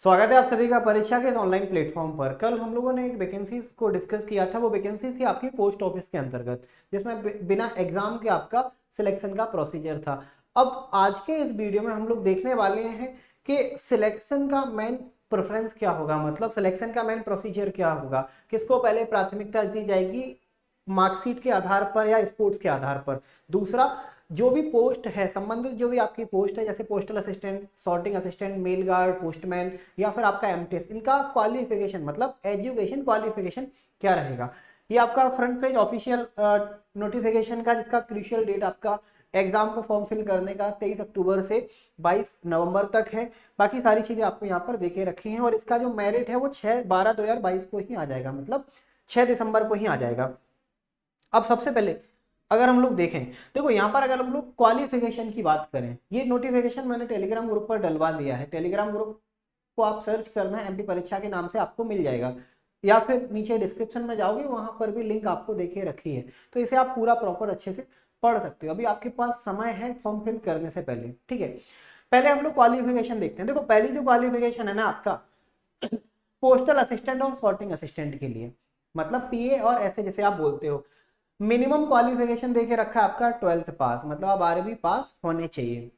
स्वागत है आप सभी का परीक्षा के इस ऑनलाइन प्लेटफॉर्म पर। कल हम लोगों ने एक वैकेंसी को डिस्कस किया था। वो वैकेंसी थी आपकी पोस्ट ऑफिस के अंतर्गत, जिसमें बिना एग्जाम के आपका सिलेक्शन का प्रोसीजर था। अब आज के इस वीडियो में हम लोग देखने वाले हैं कि सिलेक्शन का मेन प्रेफरेंस क्या होगा, मतलब सिलेक्शन का मेन प्रोसीजर क्या होगा, किसको पहले प्राथमिकता दी जाएगी, मार्कशीट के आधार पर या स्पोर्ट्स के आधार पर। दूसरा, जो भी पोस्ट है, संबंधित जो भी आपकी पोस्ट है, जैसे postal assistant, sorting assistant, mail guard, postman या फिर आपका एमटीएस, इनका क्वालिफिकेशन मतलब एजुकेशन क्वालिफिकेशन क्या रहेगा। ये आपका फ्रंट पेज ऑफिशियल नोटिफिकेशन का, जिसका क्रूशियल डेट आपका एग्जाम को फॉर्म फिल करने का 23 अक्टूबर से 22 नवंबर तक है। बाकी सारी चीजें आपको यहाँ पर देके रखी हैं और इसका जो मेरिट है वो 6/12/2022 को ही आ जाएगा, मतलब 6 दिसंबर को ही आ जाएगा। अब सबसे पहले अगर हम लोग देखें, देखो यहाँ पर अगर हम लोग क्वालिफिकेशन की बात करें, ये नोटिफिकेशन मैंने टेलीग्राम ग्रुप पर डलवा दिया है। टेलीग्राम ग्रुप को आप सर्च करना है एमपी परीक्षा के नाम से, आपको मिल जाएगा, या फिर नीचे डिस्क्रिप्शन में जाओगे वहां पर भी लिंक आपको देखे रखी है, तो इसे आप पूरा प्रॉपर अच्छे से पढ़ सकते हो। अभी आपके पास समय है फॉर्म फिल करने से पहले, ठीक है। पहले हम लोग क्वालिफिकेशन देखते हैं। देखो पहली जो क्वालिफिकेशन है ना आपका पोस्टल असिस्टेंट और सॉर्टिंग असिस्टेंट के लिए, मतलब पीए और ऐसे जैसे आप बोलते हो, मिनिमम क्वालिफिकेशन देके रखा है आपका 12th पास, मतलब आप 12वीं पास होने चाहिए।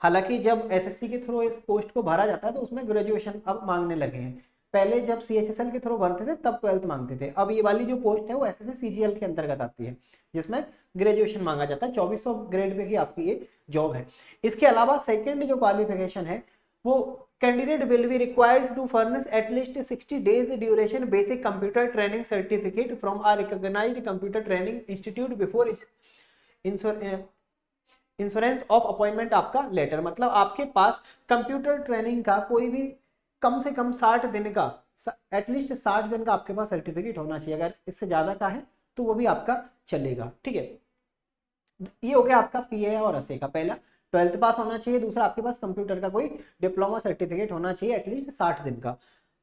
हालांकि जब एसएससी के थ्रू इस पोस्ट को भरा जाता है तो उसमें ग्रेजुएशन अब मांगने लगे हैं। पहले जब सीएचएसएल के थ्रू भरते थे तब 12th मांगते थे। अब ये वाली जो पोस्ट है वो एसएससी सीजीएल के अंतर्गत आती है, जिसमें ग्रेजुएशन मांगा जाता है। 2400 ग्रेड पे की आपकी ये जॉब है। इसके अलावा सेकेंड जो क्वालिफिकेशन है वो candidate will be required to furnish at least 60 days duration basic computer training certificate from a recognised computer training institute before insurance of appointment आपका लेटर, मतलब आपके पास कंप्यूटर ट्रेनिंग का कोई भी कम से कम 60 दिन का, एटलीस्ट 60 दिन का आपके पास सर्टिफिकेट होना चाहिए। अगर इससे ज्यादा का है तो वो भी आपका चलेगा, ठीक है। ये हो गया आपका पीए और एसए का। पहला 12th पास होना चाहिए, दूसरा आपके पास कंप्यूटर का कोई डिप्लोमा सर्टिफिकेट होना चाहिए एटलीस्ट 60 दिन का,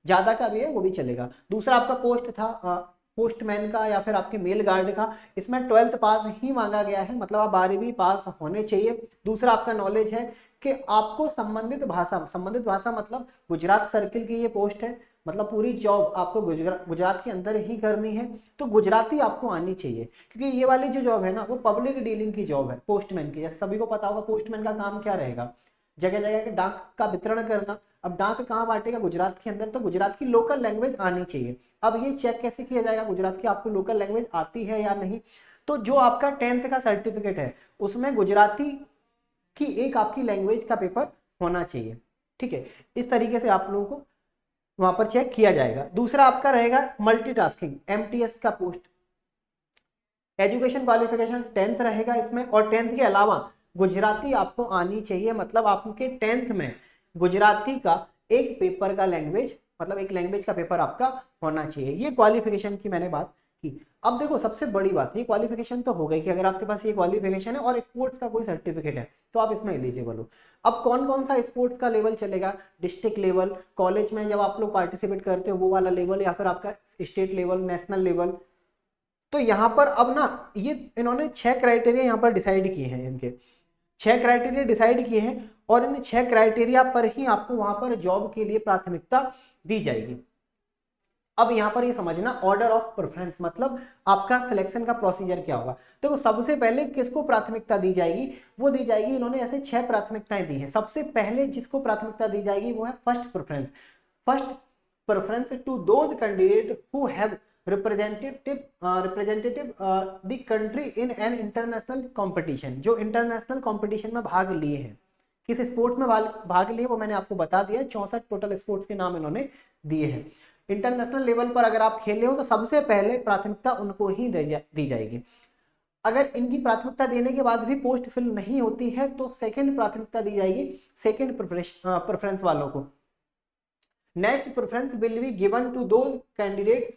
ज्यादा का भी है वो भी चलेगा। दूसरा आपका पोस्ट था पोस्टमैन का या फिर आपके मेल गार्ड का, इसमें 12th पास ही मांगा गया है, मतलब आप 12वीं पास होने चाहिए। दूसरा आपका नॉलेज है कि आपको संबंधित भाषा मतलब गुजरात सर्किल की ये पोस्ट है, मतलब पूरी जॉब आपको गुजरात के अंदर ही करनी है, तो गुजराती आपको आनी चाहिए। क्योंकि ये वाली जो जॉब है ना वो पब्लिक डीलिंग की जॉब है पोस्टमैन की। जैसे सभी को पता होगा पोस्टमैन का काम क्या रहेगा, जगह जगह के डाक का वितरण करना। अब डाक कहाँ बांटेगा, गुजरात के अंदर, तो गुजरात की लोकल लैंग्वेज आनी चाहिए। अब ये चेक कैसे किया जाएगा गुजरात की आपको लोकल लैंग्वेज आती है या नहीं, तो जो आपका 10th का सर्टिफिकेट है उसमें गुजराती की एक आपकी लैंग्वेज का पेपर होना चाहिए, ठीक है। इस तरीके से आप लोगों को वहां पर चेक किया जाएगा। दूसरा आपका रहेगा मल्टीटास्किंग, एमटीएस का पोस्ट। एजुकेशन क्वालिफिकेशन 10th रहेगा इसमें, और 10th के अलावा गुजराती आपको आनी चाहिए, मतलब आपके 10th में गुजराती का एक पेपर का लैंग्वेज, मतलब एक लैंग्वेज का पेपर आपका होना चाहिए। ये क्वालिफिकेशन की मैंने बात की। अब देखो सबसे बड़ी बात, ये क्वालिफिकेशन तो हो गई कि अगर आपके पास ये क्वालिफिकेशन है और स्पोर्ट्स का कोई सर्टिफिकेट है तो आप इसमें एलिजिबल हो। अब कौन कौन सा स्पोर्ट्स का लेवल चलेगा, डिस्ट्रिक्ट लेवल, कॉलेज में जब आप लोग पार्टिसिपेट करते हो वो वाला लेवल, या फिर आपका स्टेट लेवल, नेशनल लेवल। तो यहाँ पर अब ना ये इन्होंने 6 क्राइटेरिया यहाँ पर डिसाइड किए हैं, इनके 6 क्राइटेरिया डिसाइड किए हैं, और इन 6 क्राइटेरिया पर ही आपको वहां पर जॉब के लिए प्राथमिकता दी जाएगी। अब यहाँ पर ये समझना ऑर्डर ऑफ प्रेफरेंस, मतलब आपका सिलेक्शन का प्रोसीजर क्या होगा। देखो सबसे पहले किसको प्राथमिकता दी जाएगी, वो दी जाएगी, इन्होंने ऐसे 6 प्राथमिकताएं दी हैं। सबसे पहले जिसको प्राथमिकता दी जाएगी वो है first preference. First preference to those candidate who have representative the country in an international competition, जो इंटरनेशनल कंपटीशन में भाग लिए हैं। किस स्पोर्ट में भाग लिए वो मैंने आपको बता दिया, 64 टोटल स्पोर्ट्स के नाम इन्होंने दिए हैं। इंटरनेशनल लेवल पर अगर आप खेले हो तो सबसे पहले प्राथमिकता उनको ही दी जाएगी। अगर इनकी प्राथमिकता देने के बाद भी पोस्ट फिल नहीं होती है तो सेकंड प्राथमिकता दी जाएगी सेकंड प्रेफरेंस वालों को। Next preference will be given to those candidates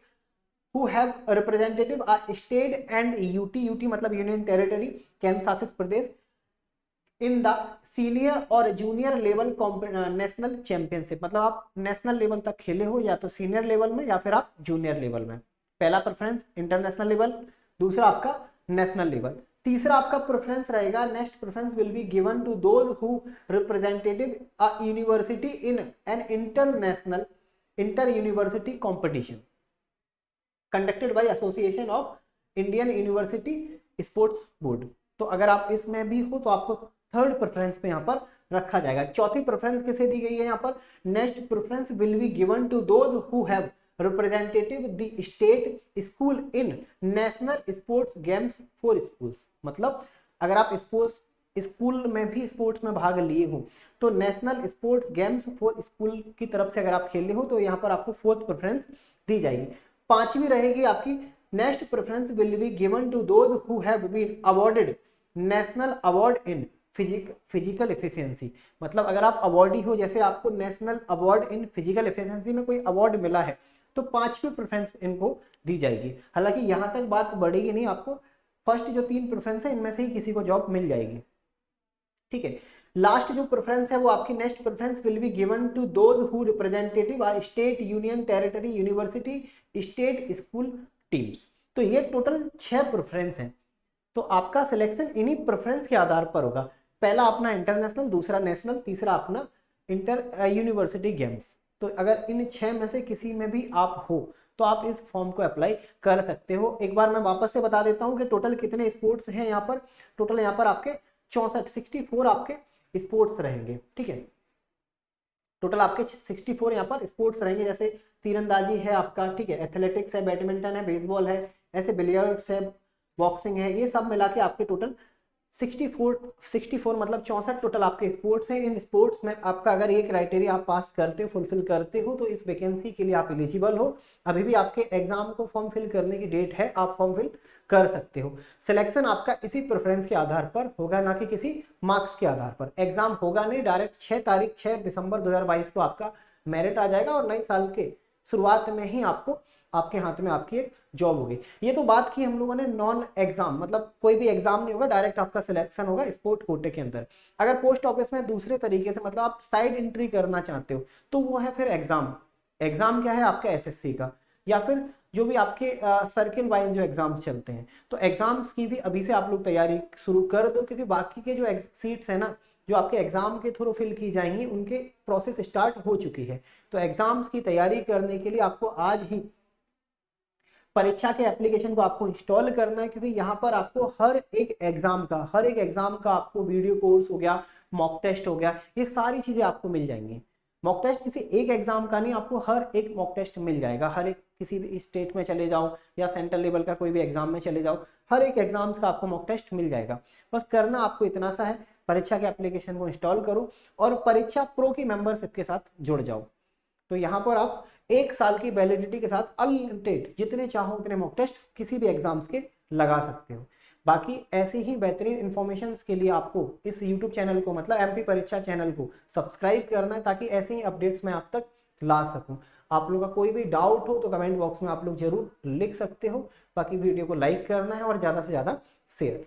who have representative state and UT मतलब यूनियन टेरिटरी, केंद्र शासित प्रदेश, इन द सीनियर और जूनियर लेवल नेशनल चैंपियनशिप, मतलब आप नेशनल लेवल तक खेले हो या तो सीनियर लेवल में या फिर आप जूनियर लेवल में। पहला प्रेफरेंस इंटरनेशनल लेवल, दूसरा आपका नेशनल लेवल, तीसरा आपका प्रेफरेंस रहेगा, next preference will be given to those who representative a university in an international inter university competition conducted by association of Indian university sports board. तो अगर आप इसमें भी हो तो आपको थर्ड प्रेफरेंस पे यहाँ पर रखा जाएगा। चौथी प्रेफरेंस किसे दी गई है यहाँ पर, next preference will be given to those who have representative the state school in national sports games for schools. मतलब अगर आप स्पोर्ट्स स्कूल में भी स्पोर्ट्स में भाग लिए हो तो national sports games for school की तरफ से अगर आप खेल रहे हो तो यहाँ पर आपको फोर्थ प्रेफरेंस दी जाएगी। पांचवी रहेगी आपकी, next preference will be given to those who have been awarded national award in physical efficiency. मतलब अगर आप अवार्डी हो, जैसे आपको national award in physical efficiency में कोई अवार्ड मिला है तो पांचवी प्रेफरेंस इनको दी जाएगी। हालांकि यहाँ तक बात बढ़ेगी नहीं, आपको फर्स्ट जो तीन प्रेफरेंस है इनमें से ही किसी को जॉब मिल जाएगी, ठीक है। लास्ट जो प्रेफरेंस है वो आपकी next preference will be given to those who representative are state union territory university state school teams. तो ये टोटल 6 प्रेफरेंस हैं। तो आपका सिलेक्शन इन्हीं प्रेफरेंस के आधार पर होगा। पहला अपना इंटरनेशनल, दूसरा नेशनल, तीसरा अपना इंटर यूनिवर्सिटी गेम्स। तो अगर इन 6 में से किसी में भी आप हो तो आप इस फॉर्म को अप्लाई कर सकते हो। एक बार मैं वापस से बता देता हूं कि टोटल कितने स्पोर्ट्स हैं यहाँ पर। टोटल यहाँ पर आपके 64 आपके स्पोर्ट्स रहेंगे, ठीक है। टोटल आपके 64 यहाँ पर स्पोर्ट्स रहेंगे, जैसे तीरंदाजी है आपका, ठीक है, एथलेटिक्स है, बैडमिंटन है, बेसबॉल है, ऐसे बिलियर्ड्स है, बॉक्सिंग है, ये सब मिला के आपके टोटल 64 मतलब 64 टोटल आपके स्पोर्ट्स हैं। इन स्पोर्ट्स में आपका अगर ये क्राइटेरिया आप पास करते हो, फुलफिल करते हो तो इस वैकेंसी के लिए आप एलिजिबल हो। अभी भी आपके एग्जाम को फॉर्म फिल करने की डेट है, आप फॉर्म फिल कर सकते हो। सिलेक्शन आपका इसी प्रेफरेंस के आधार पर होगा, ना कि किसी मार्क्स के आधार पर। एग्जाम होगा नहीं, डायरेक्ट 6 दिसंबर 2022 को आपका मेरिट आ जाएगा और नए साल के शुरुआत में ही आपको आपके हाथ में आपकी एक जॉब होगी। ये तो बात की हम लोगों ने नॉन एग्जाम, मतलब कोई भी एग्जाम नहीं होगा, डायरेक्ट आपका सिलेक्शन होगा स्पोर्ट कोटे के अंदर। अगर पोस्ट ऑफिस में दूसरे तरीके से मतलब आप साइड एंट्री करना चाहते हो तो वो है फिर एग्जाम। एग्जाम क्या है आपका एसएससी का, या फिर जो भी आपके सर्किल वाइज जो एग्जाम्स चलते हैं। तो एग्जाम्स की भी अभी से आप लोग तैयारी शुरू कर दो, क्योंकि बाकी के जो सीट्स है ना जो आपके एग्जाम के थ्रू फिल की जाएंगी उनके प्रोसेस स्टार्ट हो चुकी है। तो एग्जाम्स की तैयारी करने के लिए आपको आज ही परीक्षा के एप्लीकेशन को आपको इंस्टॉल करना है, क्योंकि यहाँ पर आपको हर एक एग्जाम का आपको वीडियो कोर्स हो गया, मॉक टेस्ट हो गया, ये सारी चीजें आपको मिल जाएंगी। मॉक टेस्ट किसी एक एग्जाम का नहीं, आपको हर एक मॉक टेस्ट मिल जाएगा। हर एक किसी भी स्टेट में चले जाओ या सेंट्रल लेवल का कोई भी एग्जाम में चले जाओ, हर एक एग्जाम्स का आपको मॉक टेस्ट मिल जाएगा। बस करना आपको इतना सा है, परीक्षा के एप्लीकेशन को इंस्टॉल करो और परीक्षा प्रो की मेंबरशिप के साथ जुड़ जाओ। तो यहाँ पर आप 1 साल की वैलिडिटी के साथ अनलिमिटेड जितने चाहो उतने मॉक टेस्ट किसी भी एग्जाम्स के लगा सकते हो। बाकी ऐसे ही बेहतरीन इन्फॉर्मेशन के लिए आपको इस YouTube चैनल को मतलब MP परीक्षा चैनल को सब्सक्राइब करना है, ताकि ऐसे ही अपडेट्स मैं आप तक ला सकूं। आप लोगों का कोई भी डाउट हो तो कमेंट बॉक्स में आप लोग जरूर लिख सकते हो। बाकी वीडियो को लाइक करना है और ज़्यादा से ज़्यादा शेयर।